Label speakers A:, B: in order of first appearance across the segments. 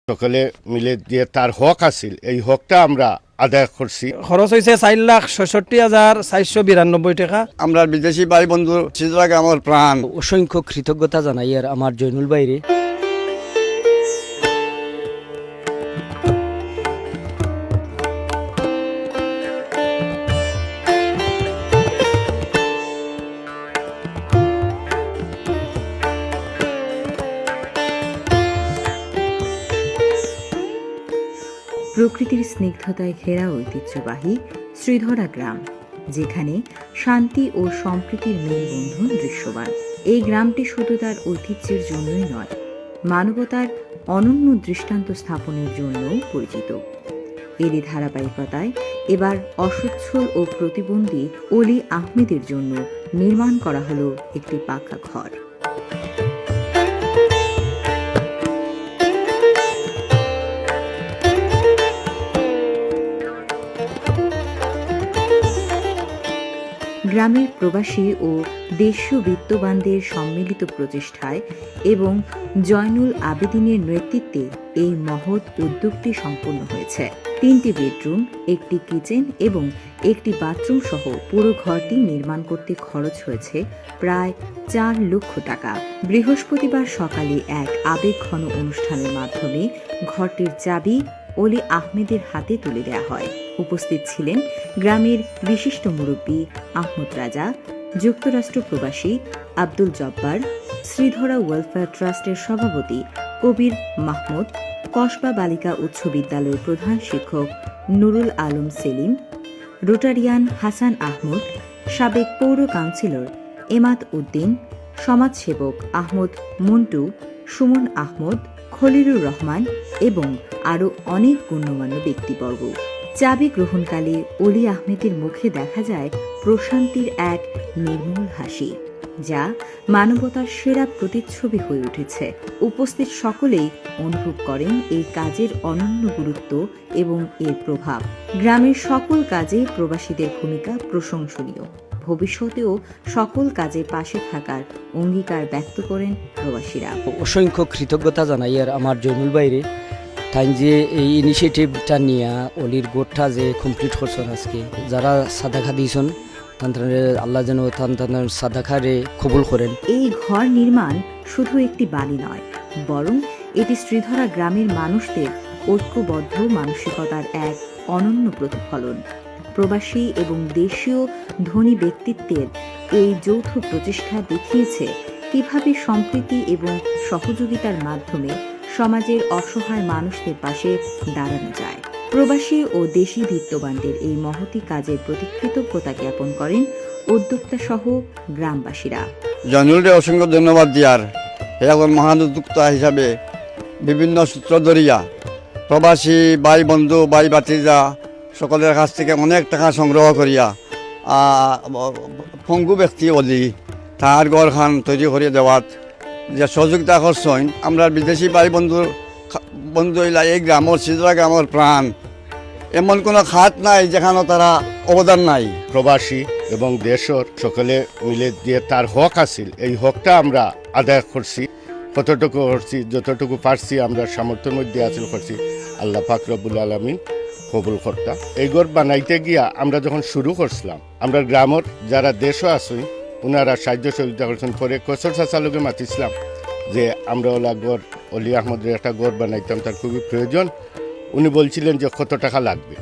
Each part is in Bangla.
A: সকলে মিলে যে তার হক আছিল এই হকটা আমরা আদায় করছি।
B: খরচ হয়েছে 4,66,492 টাকা।
C: আমরা বিদেশি ভাই বন্ধু সিজরাকে আমার প্রাণ।
D: অসংখ্য কৃতজ্ঞতা জানাই আর আমার জয়নুল ভাইরে।
E: প্রকৃতির স্নিগ্ধতায় ঘেরা ঐতিহ্যবাহী শ্রীধরা গ্রাম, যেখানে শান্তি ও সম্প্রীতির মেলবন্ধন দৃশ্যমান। এই গ্রামটি শুধু তার ঐতিহ্যের জন্যই নয়, মানবতার অনন্য দৃষ্টান্ত স্থাপনের জন্যও পরিচিত। এরই ধারাবাহিকতায় এবার অসচ্ছল ও প্রতিবন্ধী অলি আহমেদের জন্য নির্মাণ করা হলো একটি পাকা ঘর। গ্রামের প্রবাসী ও দেশীয় বিত্তবানদের সম্মিলিত প্রচেষ্টায় এবং জয়নুল আবেদিনের নেতৃত্বে এই মহৎ উদ্যোগটি সম্পন্ন হয়েছে। 3টি বেডরুম, একটি কিচেন এবং একটি বাথরুম সহ পুরো ঘরটি নির্মাণ করতে খরচ হয়েছে প্রায় 4 লক্ষ টাকা। বৃহস্পতিবার সকালে এক আবেগঘন অনুষ্ঠানের মাধ্যমে ঘরটির চাবি অলি আহমেদের হাতে তুলে দেওয়া হয়। উপস্থিত ছিলেন গ্রামের বিশিষ্ট মুরব্বী আহমদ রাজা, যুক্তরাষ্ট্র প্রবাসী আব্দুল জব্বার, শ্রীধরা ওয়েলফেয়ার ট্রাস্টের সভাপতি কবির মাহমুদ, কসবা বালিকা উচ্চ বিদ্যালয়ের প্রধান শিক্ষক নুরুল আলম সেলিম, রোটারিয়ান হাসান আহমদ, সাবেক পৌর কাউন্সিলর এমাদ উদ্দিন, সমাজসেবক আহমদ মন্টু, সুমন আহমদ, খলিলুর রহমান এবং আরও অনেক গণ্যমান্য ব্যক্তিবর্গ। চাবি গ্রহণকালে অলি আহমেদের মুখে দেখা যায় প্রশান্তির এক নির্মল হাসি, যা মানবতার সেরা প্রতিচ্ছবি হয়ে উঠেছে। উপস্থিত সকলেই অনুভব করেন এই কাজের অনন্য গুরুত্ব এবং এর প্রভাব। গ্রামের সকল কাজে প্রবাসীদের ভূমিকা প্রশংসনীয়। ভবিষ্যতেও সকল কাজে পাশে থাকার অঙ্গীকার ব্যক্ত করেন প্রবাসীরা।
D: অসংখ্য কৃতজ্ঞতা জানাই আর আমার জয়নুল ভাইরে। তাই যে এই ইনিশিয়েটিভটা নিয়ে অলির গোটটা যে কমপ্লিট করছেন আজকে, যারা সাদাখা দিয়েছেন তাদের আল্লাহ যেন তাদের সাদাখারে কবুল করেন।
E: এই ঘর নির্মাণ শুধু একটি বাড়ি নয়, বরং এটি শ্রীধরা গ্রামের মানুষদের ঐক্যবদ্ধ মানসিকতার এক অনন্য প্রতিফলন। প্রবাসী এবং দেশীয় ধনী ব্যক্তিত্বের এই যৌথ প্রচেষ্টা দেখিয়েছে কিভাবে সম্প্রীতি এবং সহযোগিতার মাধ্যমে সমাজের অসহায় মানুষদের পাশে দাঁড়ানো যায়। প্রবাসী ও দেশি বিত্তবানদের এই মহতি কাজের প্রতি কৃতজ্ঞতা জ্ঞাপন করেন উদ্যোক্তা সহ গ্রামবাসীরা।
C: জয়নুলকে অসংখ্য ধন্যবাদ দিয়ার। এখন মহান উদ্যোক্তা হিসাবে বিভিন্ন সূত্র ধরিয়া প্রবাসী ভাই বন্ধু ভাই ভাতিজা সকলের কাছ থেকে অনেক টাকা সংগ্রহ করিয়া পঙ্গু ব্যক্তি অলি তার ঘরখান তৈরি করিয়া দেওয়াত যে সহযোগিতা করছেন। আমরা বিদেশি ভাই বন্ধু এই গ্রামের সিজরা গ্রামের প্রাণ। এমন কোনো খাত নাই যেখানে তারা অবদান নাই।
A: প্রবাসী এবং দেশের সকলে মিলে যে তার হক আছিল এই হকটা আমরা আদায় করছি। কতটুকু করছি, যতটুকু পারছি আমরা সামর্থ্যের মধ্যে আছিল করছি। আল্লাহ পাক রব্বুল আলামিন কবুল কর্তা। এই ঘর বানাইতে গিয়া আমরা যখন শুরু করছিলাম, আমরা গ্রামের যারা দেশও আসুন ওনারা সাহায্য সহযোগিতা করছেন। পরে কসর চাচালোকে মাতিছিলাম যে আমরা ওলা গড় অলি আহমদের একটা গড় বানাইতাম, তার খুবই প্রয়োজন। উনি বলছিলেন যে কত টাকা লাগবে।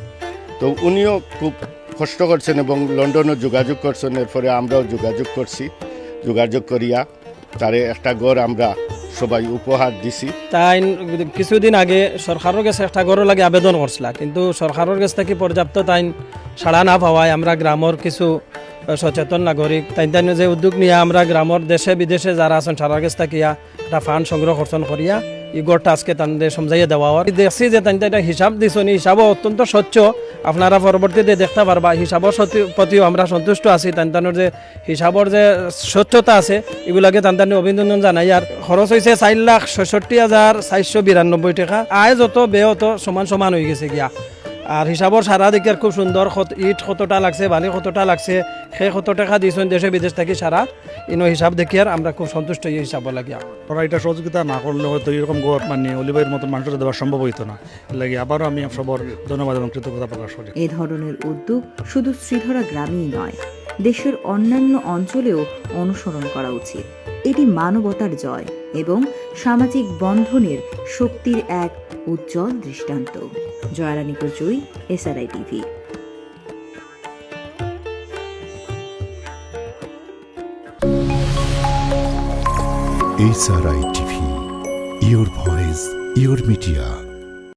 A: তো উনিও খুব কষ্ট করছেন এবং লন্ডনও যোগাযোগ করছেন। এরপরে আমরাও যোগাযোগ করছি, যোগাযোগ করিয়া তারে একটা গড় আমরা সবাই উপহার দিছি।
B: তাই কিছুদিন আগে সরকারের কাছে একটা ঘর লাগে আবেদন করছিলাম, কিন্তু সরকারের কাছ থেকে পর্যাপ্ত তাই সাড়া না পাওয়ায় আমরা গ্রামের কিছু সচেতন নাগরিক তাই যে উদ্যোগ নিয়ে আমরা গ্রামের দেশে বিদেশে যারা আছেন সারার কাছ থেকে একটা ফান্ড সংগ্রহ করছেন করিয়া এই গড়টা আজকে তাদের সমঝাইয়া দেওয়া হয়। দেখছি যে তাই একটা হিসাব দিছেন, হিসাবও অত্যন্ত স্বচ্ছ। আপনারা পরবর্তীতে দেখতে পারবা হিসাবের প্রতিও আমরা সন্তুষ্ট আছি। তাদের যে হিসাবের যে স্বচ্ছতা আছে এগুলাকে তাদের অভিনন্দন জানাই। আর খরচ হয়েছে 4,66,492 টাকা। আয় যত ব্যয় তত সমান সমান হয়ে গেছে গিয়া। আর হিসাবর সারা দিকে খুব সুন্দর ইট কতটা লাগছে বালি কতটা লাগছে সেই কত টাকা দিয়েছেন দেশে বিদেশ থেকে সারা ইনো হিসাব দেখি আর আমরা খুব সন্তুষ্ট এই হিসাব লাগিয়া।
F: ওরা এটা সহযোগিতা না করলে হয়তো এরকম গোয়াত মানে অলিভাইয়ের মতন মানুষের দেওয়া সম্ভব হইতো না। লাগে আবারও আমি সবার ধন্যবাদ এবং কৃতজ্ঞতা প্রকাশ করি।
E: এ ধরনের উদ্যোগ শুধু শ্রীধরা গ্রামেই নয়, দেশের অন্যান্য অঞ্চলেও অনুসরণ করা উচিত। এটি মানবতার জয় এবং সামাজিক বন্ধনের শক্তির এক উজ্জ্বল দৃষ্টান্ত। জয়রানী কুচুই, SRI TV।
G: SRI TV, your voice, your media.